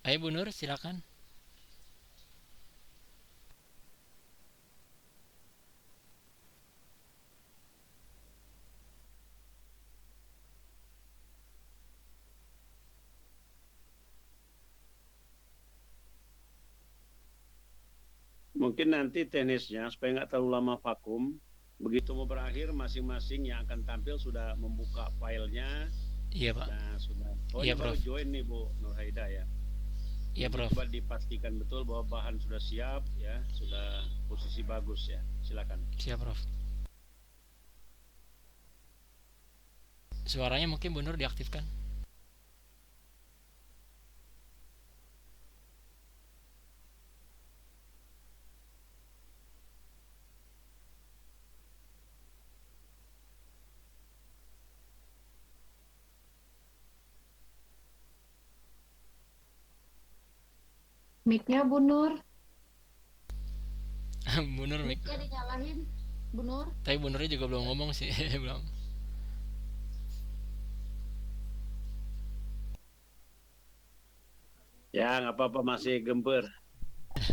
Ayo Bu Nur, silakan. Mungkin nanti teknisnya supaya nggak terlalu lama vakum, begitu mau berakhir masing-masing yang akan tampil sudah membuka filenya. Iya Pak. Nah sudah. Oh Iya ini baru Prof. join nih Bu Nurhaida ya. Iya Jadi Prof. coba dipastikan betul bahwa bahan sudah siap ya, sudah posisi bagus ya. Silakan. Siap Prof. Suaranya mungkin Bu Nur diaktifkan. Mic-nya Bu Nur. Bu Nur mic. Mic-nya dinyalain, Bu Nur. Tapi Bu Nurnya juga belum ngomong sih, belum. Ya nggak apa-apa masih gemper.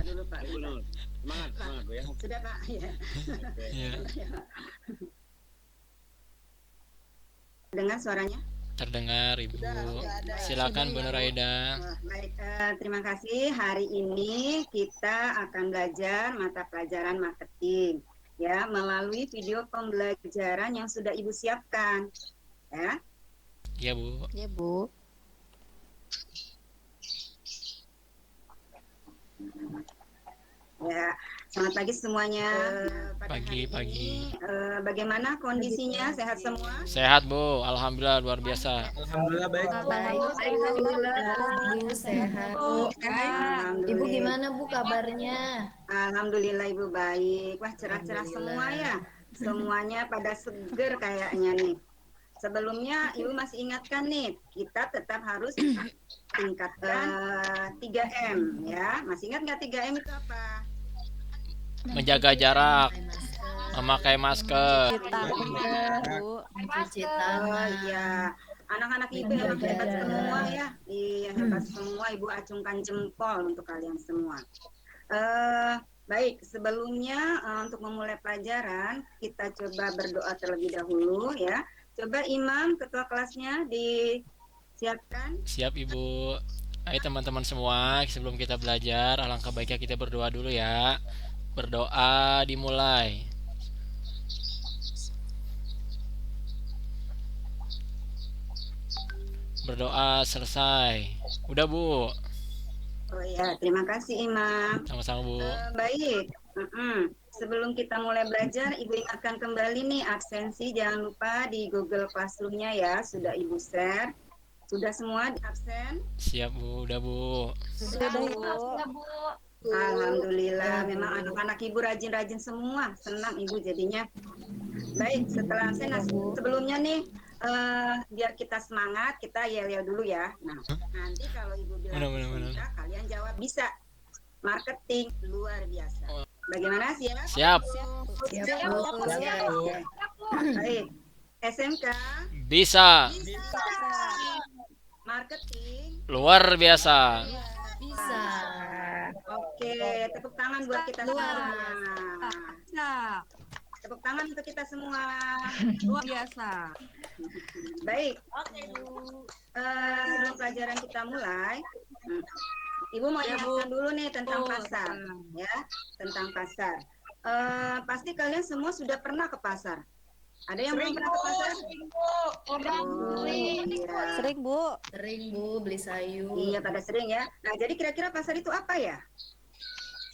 Dulu Pak. Ayo Bu Nur. Semangat, semangat Bu ya. Sudah Pak. Ya. Oke. Iya. Dengar suaranya? Terdengar Ibu. Silakan Bu Nur Aida. Baik, terima kasih. Hari ini kita akan belajar mata pelajaran marketing ya melalui video pembelajaran yang sudah Ibu siapkan ya. Iya Bu. Ya Bu. Ya, selamat pagi semuanya. Pada Pagi, hari pagi. ini, bagaimana kondisinya? Sehat semua? Sehat Bu, alhamdulillah luar biasa. Alhamdulillah baik. Alhamdulillah. Bu sehat. Ibu gimana Bu kabarnya? Alhamdulillah Ibu baik. Wah cerah-cerah semua ya. Semuanya pada seger kayaknya nih. Sebelumnya Ibu masih ingatkan nih, kita tetap harus tingkatkan 3M ya. Masih ingat nggak 3M itu apa? Menjaga jarak, memakai masker. Cuci Oh tangan. iya, anak-anak Ibu emang hebat semua ya. Iya hebat semua. Ibu acungkan jempol untuk kalian semua. Baik, sebelumnya untuk memulai pelajaran kita coba berdoa terlebih dahulu ya. Coba Imam, ketua kelasnya disiapkan. Siap Ibu. Ayo teman-teman semua, sebelum kita belajar, alangkah baiknya kita berdoa dulu ya. Berdoa dimulai. Berdoa selesai. Udah Bu. Oh ya, terima kasih Imam. Sama-sama Bu. Baik. Sebelum kita mulai belajar, Ibu ingatkan kembali nih absensi jangan lupa di Google Classroom-nya ya, sudah Ibu share. Sudah semua absen? Siap Bu, udah Bu. Sudah Bu. Alhamdulillah, memang anak-anak Ibu rajin-rajin semua. Senang Ibu jadinya. Baik, setelah absen sebelumnya nih biar kita semangat, kita yel-yel dulu ya. Nah, nanti kalau Ibu bilang bisa, kalian jawab bisa. Marketing luar biasa. Bagaimana siap? Siap. Siap. Baik. SMK Bisa. marketing Luar biasa. Bisa. Oke, tepuk tangan buat kita semua. Tepuk tangan untuk kita semua. Luar biasa. Baik. Sebelum pelajaran kita mulai, Ibu mau ingatkan dulu nih tentang pasar, ya, tentang pasar. Pasti kalian semua sudah pernah ke pasar. Ada yang belum pernah ke pasar? Sering Bu. Sering Bu beli sayur. Iya, pada sering ya. Nah, jadi kira-kira pasar itu apa ya?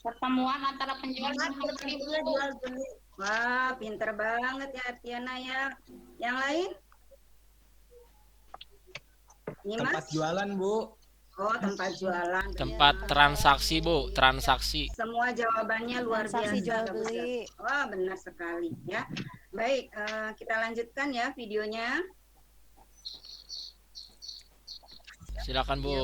Pertemuan antara penjual dan pembeli. Wah, pinter banget ya Tiana ya. Yang lain? Nimas? Tempat jualan Bu. Oh, tempat jualan. Tempat transaksi Bu, transaksi. Semua jawabannya luar Transaksi biasa. jual bagus, beli. ya. Wah, benar sekali ya. Baik, kita lanjutkan ya videonya. Silakan Bu.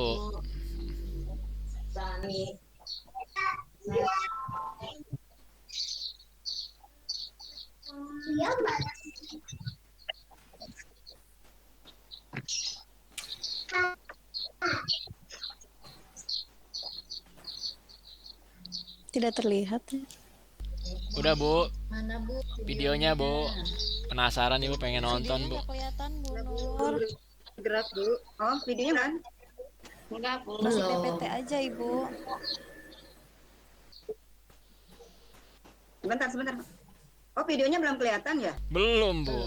Tidak terlihat ya. Udah Bu, Mana Bu? videonya Bu. Penasaran Ibu pengen nonton Bu. Nggak kelihatan Bu Nur. Gerak dulu. Oh, videonya kan? Enggak, Bu. Masih Belum. PPT aja Ibu. Sebentar. Oh, videonya belum kelihatan ya? Belum Bu.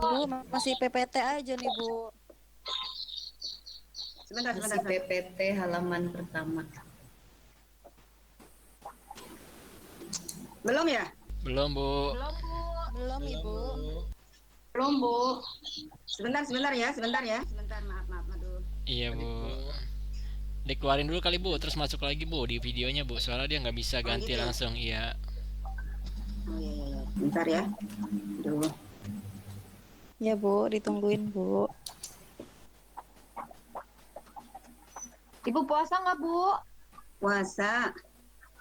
Belum Ibu, masih PPT aja nih Bu. Sebentar. Masih PPT halaman pertama. Belum ya? Belum Bu. Belum Ibu. Belum, Bu. Sebentar ya. Sebentar, maaf. Aduh. Iya Bu. Dikeluarin dulu kali Bu, terus masuk lagi Bu di videonya Bu. Soalnya dia nggak bisa ganti gitu ya? langsung. Iya. Oh iya. Bentar ya. Aduh. Ya Bu, ditungguin Bu. Ibu puasa nggak, Bu? Puasa.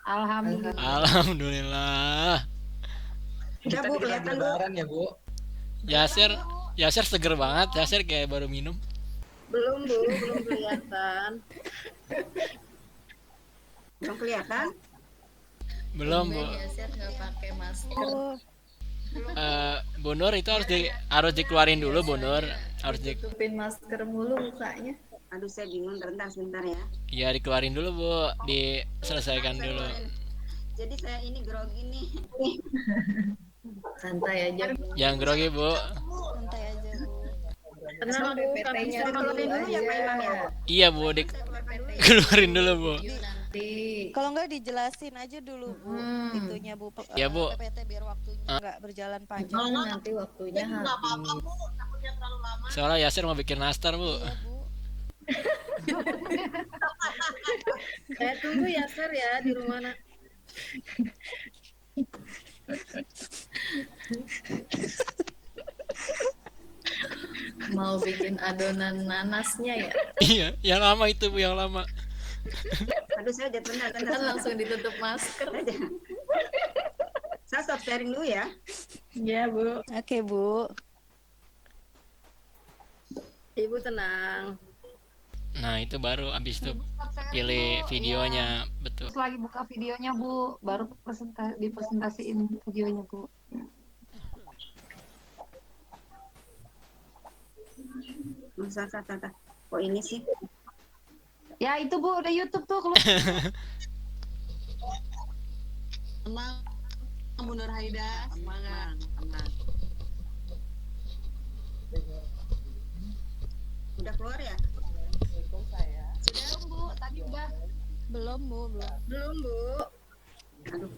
Alhamdulillah. Alhamdulillah. Udah Bu, kelihatan Bu. Yaser seger banget. Yaser kayak baru minum. Belum kelihatan. Belum kelihatan? Belum Bu. Biasanya nggak pakai masker. Bu, Bu Nur itu harus dikeluarin dulu Bu Nur. Harus Tutupin masker mulu mukanya. Aduh, saya bingung. Sebentar ya. ya dikeluarin dulu Bu. Diselesaikan dulu. Jadi saya ini grogi nih. Santai aja Bu. Jangan grogi Bu. santai aja Bu. Tenang PPT-nya dulu Keluarin dulu ya, Pak Imam ya. aja. Iya Bu, Saya keluar PT. dikeluarin dulu Bu. Yuk nanti. Kalau nggak dijelasin aja dulu Bu. Itunya Bu. Ya, Bu. PPT biar waktunya nggak berjalan panjang. Nanti waktunya habis. Soalnya Yaser mau bikin nastar Bu. Iya Bu. Saya tunggu ya Sir ya di rumah mau bikin adonan nanasnya ya. Iya, yang lama itu Bu, yang lama. Aduh, saya jatuh bentar. Kan langsung ditutup masker. Saya stop sharing dulu ya. Iya Bu. Oke Bu. Ibu tenang. Nah, itu baru abis itu pilih videonya, betul. Terus lagi buka videonya, Bu. Baru dipresentasiin videonya, Bu. Masa. Kok ini sih? Ya, itu, Bu. Udah YouTube tuh. Keluar. Tenang, Bu Nur Haida, semangat. Udah keluar ya? Belum, Bu. Tadi udah. Belum Bu, belum. Belum Bu. Aduh.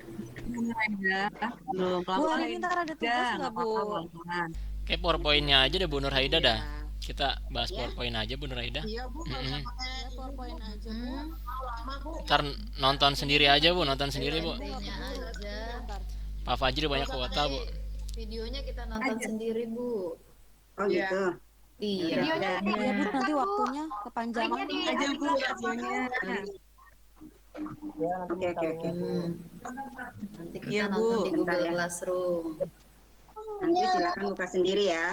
Bu Nur Haida, belum. Bu, hari ini ntar ada tugas nggak Bu? Kayak PowerPoint-nya aja deh Bu Nur Haida dah. Kita bahas PowerPoint aja Bu Nur Haida. Iya Bu, nggak usah pakai Ya, PowerPoint aja Bu. lama Bu. Ntar nonton sendiri aja Bu, nonton sendiri Bu. PPT-nya aja. Pak Fajri banyak kuota Bu. Videonya kita nonton sendiri Bu. Oh gitu. Iya. Videonya Ya Bu, nanti waktunya kepanjangan. linknya di Aja Bu, aplikasi. Oke. Nanti kita Iya, Bu. nonton di Bentar Google ya. Classroom. Nanti silakan buka sendiri ya.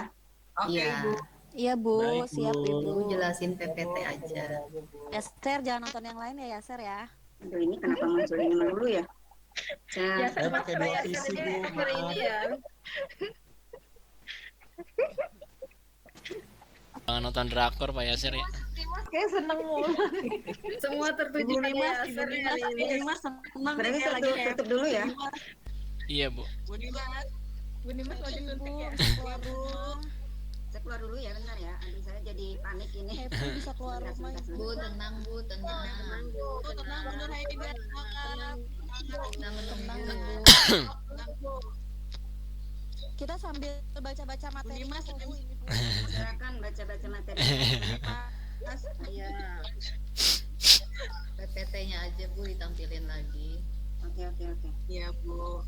Oke Iya. Bu. Iya Bu, siap Bu Ibu. jelasin PPT aja. Yaser jangan nonton yang lain ya Yaser ya. Aduh, ini kenapa muncul ini dulu ya? Saya pakai dua visi Bu, maaf. Jangan nonton drakor Pak Yaser ya. Kayak seneng mulu. Semua tertuju Ibu pada Nimas, Yaser Ibu hari ini. Nimas senang Berarti ya lagi tutup dulu ya. Iya Bu. Bu Nimas, Bu Nimas lagi suntik ya. keluar Bu. Saya keluar dulu ya, bentar ya. Aduh, saya jadi panik ini. Happy bisa keluar rumah ya. Bu tenang Bu, tenang. Bu, tenang Bu Nur Haida, semangat. Tenang Bu. Kita sambil baca-baca materi Bu Nimas, Bu, ini Bu. Silakan baca-baca materi. Pas, Iya. PPT-nya aja Bu ditampilin lagi. Oke. Iya Bu.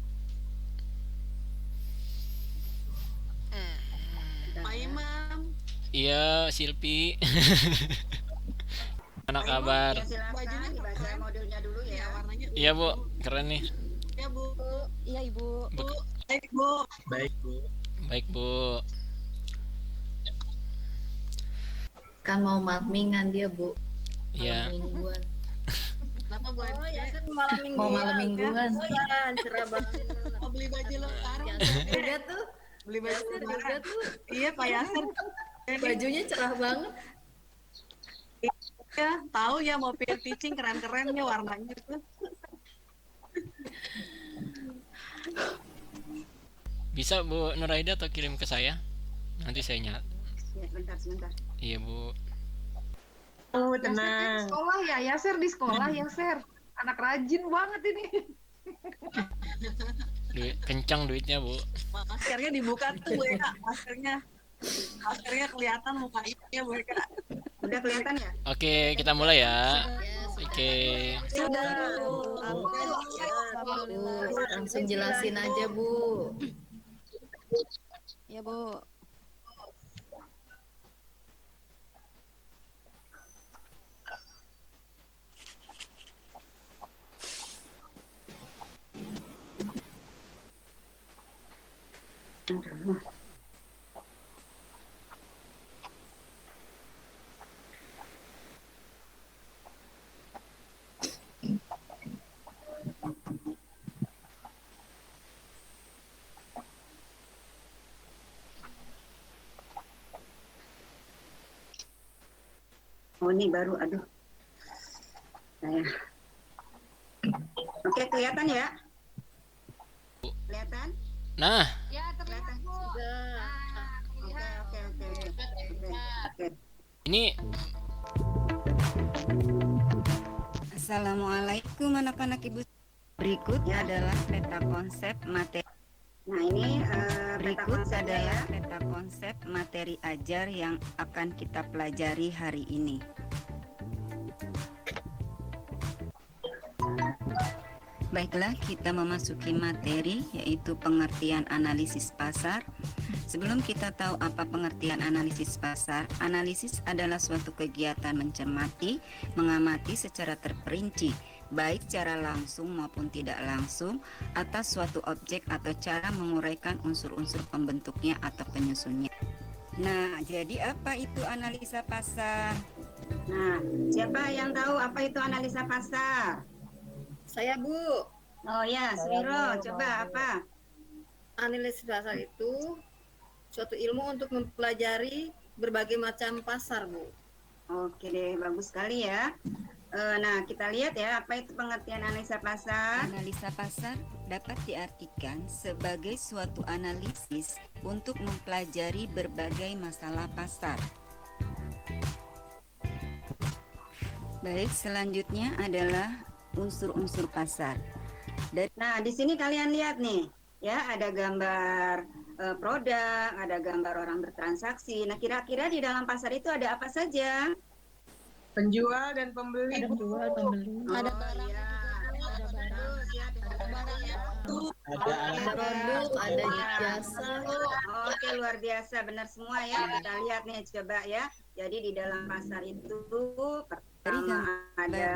Pak Imam, Iya, Silpi. Mana kabar? Ya, silakan dibaca modulnya dulu ya ya. warnanya. Iya Bu, keren nih. Ya Bu. Iya Ibu. Baik Bu. Baik Bu. Baik Bu. Kan mau matmingan dia Bu. Iya. Malam mingguan. Kenapa sama Bu Oh, Ade. Yaser malam mingguan. Mau malam mingguan. Oh ya, cerah banget. Mau beli baju lebaran. Yaser juga tuh. Beli baju Yaser juga lebaran. tuh. Iya Pak Yasir. Bajunya cerah banget. Ya, tahu ya mau peer teaching keren-keren ya warnanya tuh. Bisa Bu Nuraida atau kirim ke saya? Nanti saya nyat. Ya, sebentar. Iya Bu. Oh, Yaser di sekolah ya, Yaser di sekolah, Yaser. Anak rajin banget ini. Kencang duitnya Bu. Maskernya dibuka tuh Bu Eka, maskernya kelihatan mukanya Bu Eka. Udah kelihatan ya? Oke, kita mulai ya. Oke. Sudah. Alhamdulillah. Langsung jelasin aja, Bu. Ya, Bu. Oh ini baru, aduh. Saya. Oke, kelihatan ya? Kelihatan? Nah, Kelihatan. Oke. ini Assalamualaikum anak-anak ibu. Berikutnya adalah peta konsep materi. Nah ini berikut adalah peta konsep materi ajar yang akan kita pelajari hari ini. Baiklah, kita memasuki materi yaitu pengertian analisis pasar. Sebelum kita tahu apa pengertian analisis pasar, analisis adalah suatu kegiatan mencermati, mengamati secara terperinci, baik secara langsung maupun tidak langsung, atas suatu objek atau cara menguraikan unsur-unsur pembentuknya atau penyusunnya. Nah, jadi apa itu analisa pasar? Nah, siapa yang tahu apa itu analisa pasar? Saya, Bu. Oh ya, Swiro, coba apa? Analisis pasar itu suatu ilmu untuk mempelajari berbagai macam pasar, Bu. Oke deh, bagus sekali ya. Nah, kita lihat ya, apa itu pengertian analisa pasar? Analisa pasar dapat diartikan sebagai suatu analisis untuk mempelajari berbagai masalah pasar. Baik, selanjutnya adalah unsur-unsur pasar. Nah, di sini kalian lihat nih, ya ada gambar produk, ada gambar orang bertransaksi. Nah, kira-kira di dalam pasar itu ada apa saja? Penjual dan pembeli. Ada jual pembeli. Ada Oh, barang. iya. Bagus, ya, ada barang ya. Ada Ada produk, ada jasa. Oke, luar biasa, benar semua ya. Kita lihat nih, coba ya. Jadi di dalam pasar itu pertama ada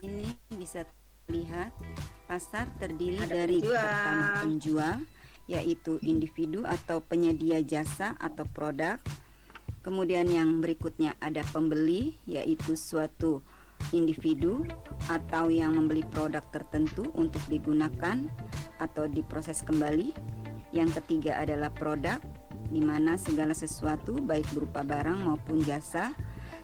ini bisa lihat pasar terdiri dari pertama penjual, yaitu individu atau penyedia jasa atau produk. Kemudian yang berikutnya ada pembeli, yaitu suatu individu atau yang membeli produk tertentu untuk digunakan atau diproses kembali. Yang ketiga adalah produk, di mana segala sesuatu baik berupa barang maupun jasa.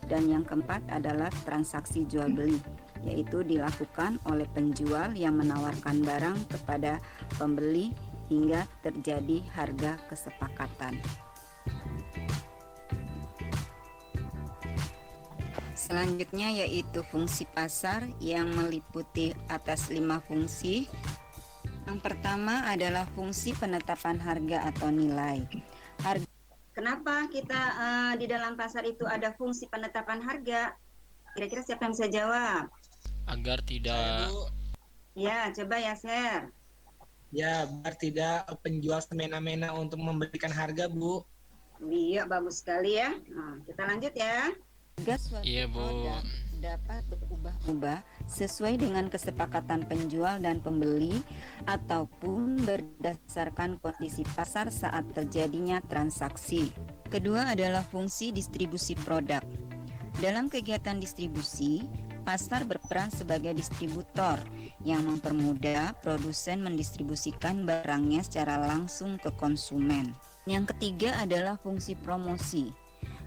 Dan yang keempat adalah transaksi jual beli, yaitu dilakukan oleh penjual yang menawarkan barang kepada pembeli hingga terjadi harga kesepakatan. Selanjutnya yaitu fungsi pasar yang meliputi atas 5 fungsi. Yang pertama adalah fungsi penetapan harga atau nilai. Kenapa kita di dalam pasar itu ada fungsi penetapan harga? Kira-kira siapa yang bisa jawab? agar tidak Ya, coba ya, Ser. Ya, biar tidak penjual semena-mena untuk memberikan harga, Bu. Iya, bagus sekali ya. Nah, kita lanjut ya. Harga suatu Iya, Bu. produk dapat berubah-ubah sesuai dengan kesepakatan penjual dan pembeli ataupun berdasarkan kondisi pasar saat terjadinya transaksi. Kedua adalah fungsi distribusi produk. Dalam kegiatan distribusi, pasar berperan sebagai distributor yang mempermudah produsen mendistribusikan barangnya secara langsung ke konsumen. Yang ketiga adalah fungsi promosi.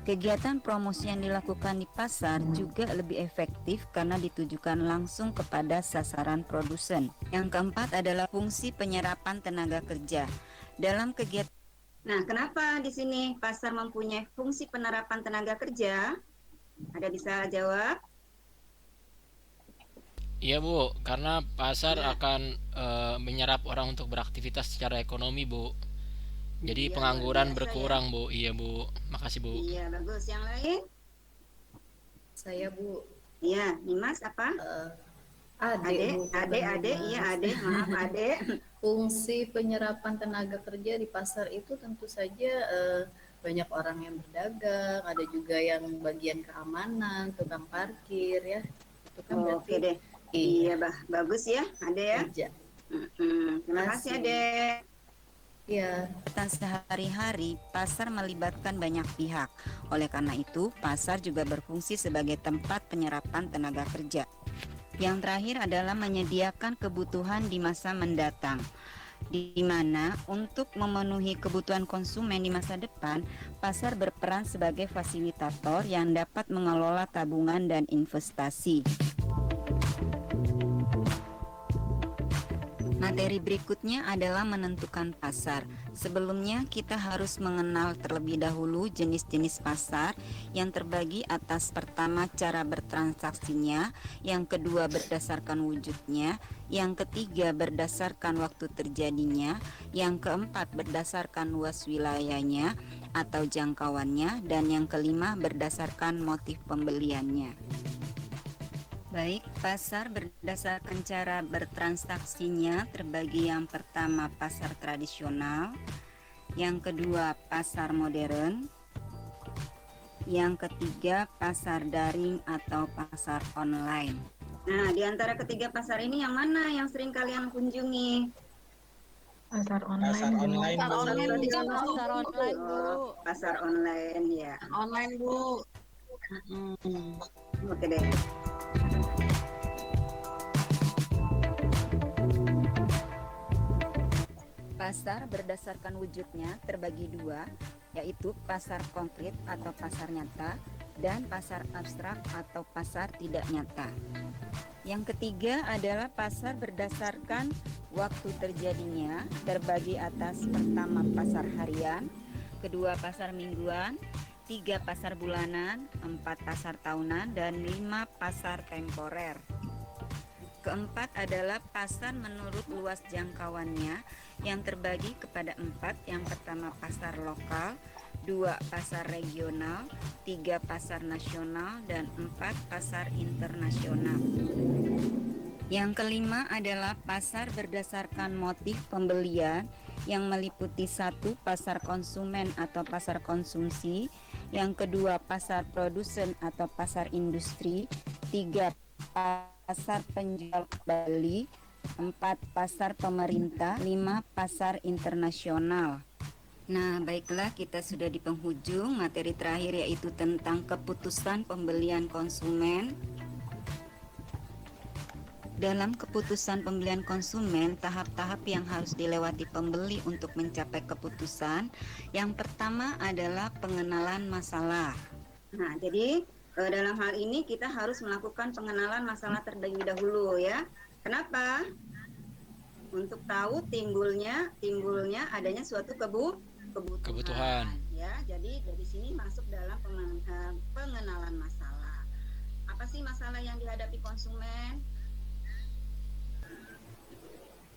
Kegiatan promosi yang dilakukan di pasar juga lebih efektif karena ditujukan langsung kepada sasaran produsen. Yang keempat adalah fungsi penyerapan tenaga kerja. Dalam kegiatan Nah, kenapa di sini pasar mempunyai fungsi penerapan tenaga kerja? Ada bisa jawab? Iya Bu, karena pasar Ya. akan menyerap orang untuk beraktivitas secara ekonomi Bu. Jadi Iya, luar pengangguran biasa ya. berkurang Bu. Iya Bu, makasih Bu. Iya, bagus. Yang lain? Saya Bu, Iya, Nimas apa? adik Bu, bukan Ade, iya Dimas. Ade, maaf Ade. Fungsi penyerapan tenaga kerja di pasar itu tentu saja banyak orang yang berdagang, ada juga yang bagian keamanan, tukang parkir ya. Itu kan Oke berarti deh. iya, Iya, bagus ya, Ade ya. kerja. Terima kasih Makasih. Ade. Iya. sehari-hari, pasar melibatkan banyak pihak. Oleh karena itu, pasar juga berfungsi sebagai tempat penyerapan tenaga kerja. Yang terakhir adalah menyediakan kebutuhan di masa mendatang, di mana untuk memenuhi kebutuhan konsumen di masa depan, pasar berperan sebagai fasilitator yang dapat mengelola tabungan dan investasi. Materi berikutnya adalah menentukan pasar. Sebelumnya kita harus mengenal terlebih dahulu jenis-jenis pasar yang terbagi atas pertama cara bertransaksinya, yang kedua berdasarkan wujudnya, yang ketiga berdasarkan waktu terjadinya, yang keempat berdasarkan luas wilayahnya atau jangkauannya, dan yang kelima berdasarkan motif pembeliannya. Baik, pasar berdasarkan cara bertransaksinya terbagi yang pertama pasar tradisional, yang kedua pasar modern, yang ketiga pasar daring atau pasar online. Nah, di antara ketiga pasar ini yang mana yang sering kalian kunjungi? Pasar Pasar online, Bu. online Pasar Bu. online juga Bu. Pasar online Bu. Oh, pasar online ya. Online Bu. Oke deh. Pasar berdasarkan wujudnya terbagi dua, yaitu pasar konkret atau pasar nyata dan pasar abstrak atau pasar tidak nyata. Yang ketiga adalah pasar berdasarkan waktu terjadinya, terbagi atas pertama pasar harian, kedua pasar mingguan, tiga pasar bulanan, empat pasar tahunan, dan lima pasar temporer. Keempat adalah pasar menurut luas jangkauannya yang terbagi kepada empat. Yang pertama pasar lokal, dua pasar regional, tiga pasar nasional, dan empat pasar internasional. Yang kelima adalah pasar berdasarkan motif pembelian yang meliputi satu pasar konsumen atau pasar konsumsi, yang kedua pasar produsen atau pasar industri, tiga pasar penjual kembali, empat pasar pemerintah, lima pasar internasional. Nah, baiklah, kita sudah di penghujung materi terakhir, yaitu tentang keputusan pembelian konsumen. Dalam keputusan pembelian konsumen, tahap-tahap yang harus dilewati pembeli untuk mencapai keputusan. Yang pertama adalah pengenalan masalah. Nah, jadi dalam hal ini kita harus melakukan pengenalan masalah terlebih dahulu ya. Kenapa? Untuk tahu timbulnya adanya suatu kebutuhan. Ya, jadi dari sini masuk dalam pengenalan masalah. Apa sih masalah yang dihadapi konsumen?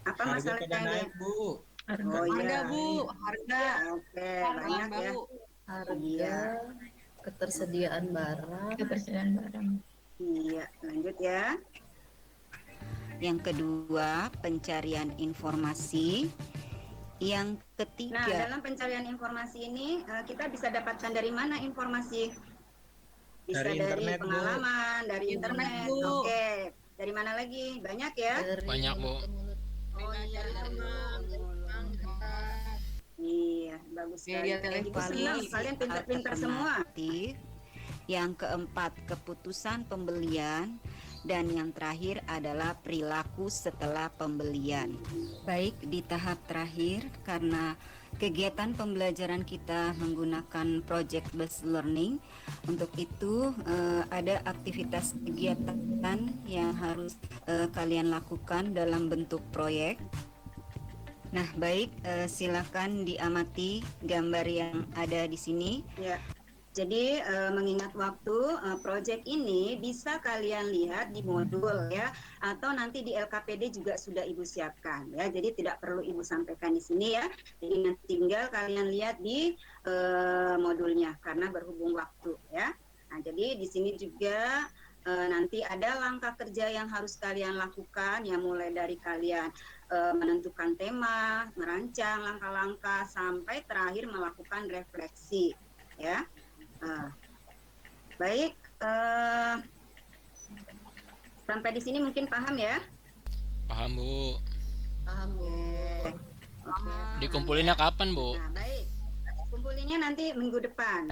Apa Harga masalah pada yang naik Bu. Oh Harga iya. Bu, harga. Oke, Harga banyak ya. Bu. Harga, Iya. ketersediaan barang, Ketersediaan barang. Iya, lanjut ya. Yang kedua, pencarian informasi. Yang Nah, ketiga, dalam pencarian informasi ini kita bisa dapatkan dari mana informasi? Bisa Dari dari internet, Bu. pengalaman, dari Internet, internet. Bu. Oke. Dari mana lagi? Banyak ya? dari Banyak, Bu. mulut-mulut. Oh iya, dari Iya, bagus sekali. Media Ibu televisi. senang, kalian pintar-pintar semua. alternatif. Yang keempat, keputusan pembelian. Dan yang terakhir adalah perilaku setelah pembelian. Baik, di tahap terakhir karena kegiatan pembelajaran kita menggunakan project based learning, untuk itu ada aktivitas kegiatan yang harus kalian lakukan dalam bentuk proyek. Nah, baik, silakan diamati gambar yang ada di sini. Ya. Jadi mengingat waktu, proyek ini bisa kalian lihat di modul ya, atau nanti di LKPD juga sudah Ibu siapkan ya. Jadi tidak perlu Ibu sampaikan di sini ya. Jadi nanti tinggal kalian lihat di modulnya karena berhubung waktu ya. Nah, jadi di sini juga nanti ada langkah kerja yang harus kalian lakukan ya, mulai dari kalian menentukan tema, merancang langkah-langkah sampai terakhir melakukan refleksi ya. Baik, sampai di sini mungkin paham ya? Paham, Bu. Paham, Bu. Oke. Dikumpulinnya kapan, Bu? Nah, baik. Kumpulinnya nanti minggu depan.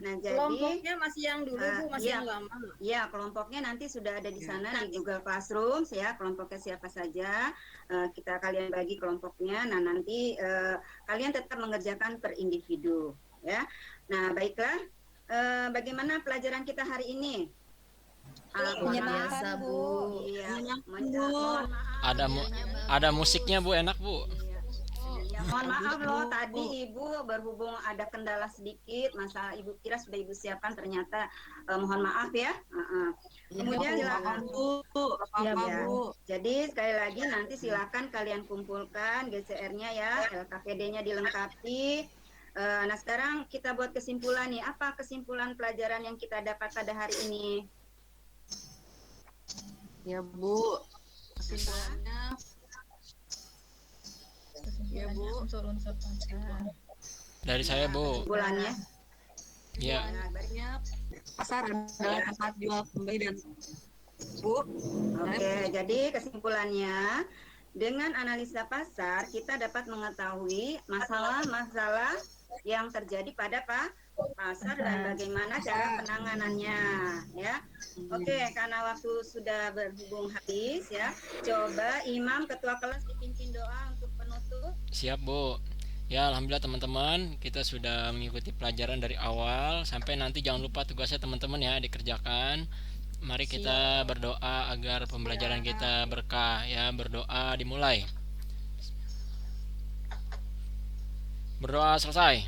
Nah, jadi Kelompoknya masih yang dulu, Bu, masih iya. yang lama. Ya, kelompoknya nanti sudah ada di sana di Google Classroom ya, kelompoknya siapa saja. Kalian bagi kelompoknya. Nah, nanti kalian tetap mengerjakan per individu ya. Nah, baiklah. Bagaimana pelajaran kita hari ini? Biasa, Bu. Iya, mohon Ada ada musiknya, Bu, enak, Bu. Ya, mohon maaf loh, tadi Ibu berhubung ada kendala sedikit, masa Ibu kira sudah Ibu siapkan, ternyata mohon maaf ya. Kemudian silakan Bu. Ya, Bu. Jadi sekali lagi nanti silakan kalian kumpulkan GCR-nya ya, LKPD-nya dilengkapi. Nah, sekarang kita buat kesimpulan nih. Apa kesimpulan pelajaran yang kita dapat pada hari ini? Ya, Bu. Kesimpulannya ya, Bu. Dari saya, Bu. Kesimpulannya? Ya. Sebenarnya pasar adalah tempat jual beli dan Bu. Oke, jadi kesimpulannya dengan analisa pasar kita dapat mengetahui masalah-masalah yang terjadi pada pasar dan bagaimana cara penanganannya ya. Oke, karena waktu sudah berhubung habis ya. Coba Imam ketua kelas dipimpin doa untuk penutup. Siap, Bu. Ya, alhamdulillah teman-teman, kita sudah mengikuti pelajaran dari awal sampai nanti. Jangan lupa tugasnya teman-teman ya dikerjakan. Mari kita berdoa agar pembelajaran kita berkah ya. Berdoa dimulai. Berdoa selesai.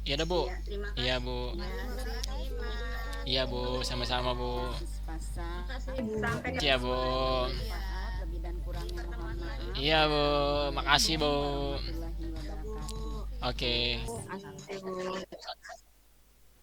Iya dah, Bu. Ya, terima kasih. Iya, Bu. Iya, Bu. Sama-sama, Bu. Sampai Iya, Bu. Lebih dan kurangnya mohon maaf. Iya, Bu. Makasih, Bu. Warahmatullahi wabarakatuh. Oke. Asik, Bu.